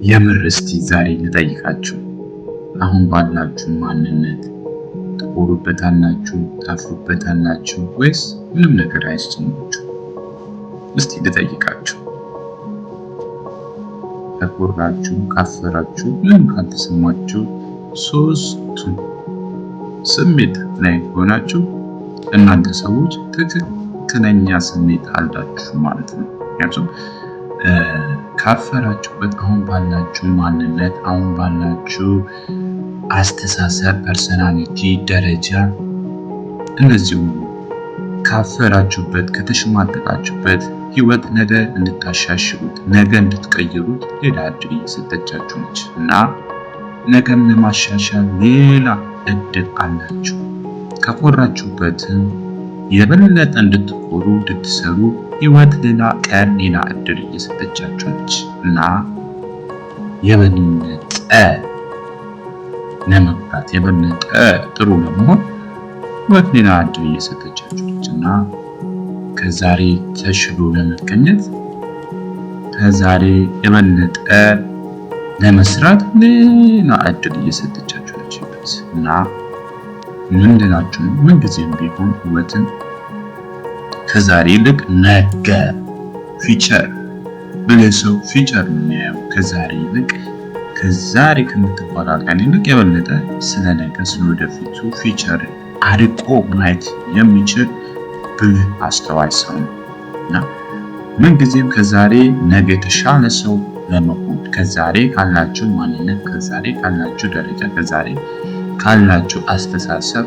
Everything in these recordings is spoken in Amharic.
የምር እስቲ ዛሬ ልጠይቃችሁ፣ አሁን ባላችሁ ማንነት ትኮሩበታላችሁ፣ ታፍሩበታላችሁ ወይስ ምንም ነገር አይሰማችሁ? እስቲ ልጠይቃችሁ። ከኮራችሁ፣ ካፈራችሁ፣ ምንም ካልተሰማችሁ ሶስቱም ስሜት ላይ ሆናችሁ እናንተ ሰዎች ትክክለኛ ስሜት አላችሁ ማለት ነው። ምክንያቱም ካፈራችሁበት አሁን ባላችሁ ማንነት አሁን ባላችሁ አስተሳሰብ ፐርሰናሊቲ ደረጃ እንደዚሁ ካፈራችሁበት ከተሽማቀቃችሁበት ህይወት ነገ እንድታሻሽሉት ነገ እንድትቀይሩት ሌላ እድል እየሰጠቻችሁ ነች እና ነገም ለማሻሻል ሌላ እድል አላችሁ። ከኮራችሁበትም የበለጠ እንድትኮሩ እንድትሰሩ ህይወት ሌላ ቀን ሌላ እድል እየሰጠቻችሁ ነች እና የበለጠ ለመብራት የበለጠ ጥሩ ለመሆን ህይወት ሌላ እድል እየሰጠቻችሁ ነች እና ከዛሬ ተሽሎ ለመገኘት ከዛሬ የበለጠ ለመስራት ሌላ እድል እየሰጠቻችሁ ነች እና ምንድናችሁ ምንጊዜም ቢሆን ህይወትን ከዛሬ ይልቅ ነገ ፊቸር ብለሰው ፊቸር ነው። ከዛሬ ይልቅ ከዛሬ ከምትባለው ቀን ይልቅ የበለጠ ስለ ነገ ስለወደፊቱ ፊቸር አርቆ ማየት የሚችል ብልህ አስተዋይ ሰው እና ምንጊዜም ከዛሬ ነገ የተሻለ ሰው ለመሆን ከዛሬ ካላችሁ ማንነት ከዛሬ ካላችሁ ደረጃ ከዛሬ ካላችሁ አስተሳሰብ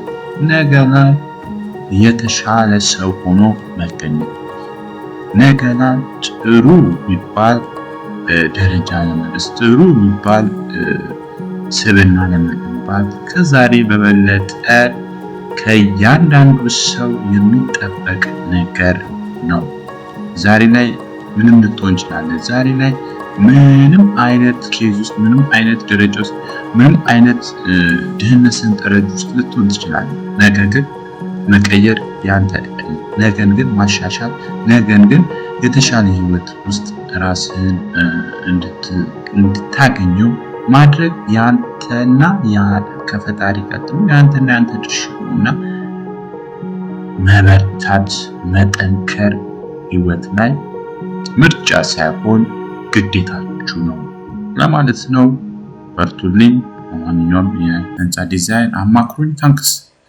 ነገ ላይ የተሻለ ሰው ሆኖ መገኘት ነገ ላይ ጥሩ የሚባል ደረጃ ለመድረስ ጥሩ የሚባል ስብዕና ለመገንባት ከዛሬ በበለጠ ከእያንዳንዱ ሰው የሚጠበቅ ነገር ነው። ዛሬ ላይ ምንም ልትሆን ይችላል። ዛሬ ላይ ምንም አይነት ኬዝ ውስጥ ምንም አይነት ደረጃ ውስጥ ምንም አይነት ድህነት ሰንጠረዥ ውስጥ ልትሆን ትችላለህ። ነገር ግን መቀየር ያንተ እድል፣ ነገን ግን ማሻሻል፣ ነገን ግን የተሻለ ህይወት ውስጥ ራስህን እንድታገኘው ማድረግ ያንተና ከፈጣሪ ቀጥሎ ያንተና ያንተ ድርሻ ነውና መበርታት መጠንከር ህይወት ላይ ምርጫ ሳይሆን ግዴታችሁ ነው ለማለት ነው። በርቱልኝ። ለማንኛውም የህንፃ ዲዛይን አማክሩኝ። ታንክስ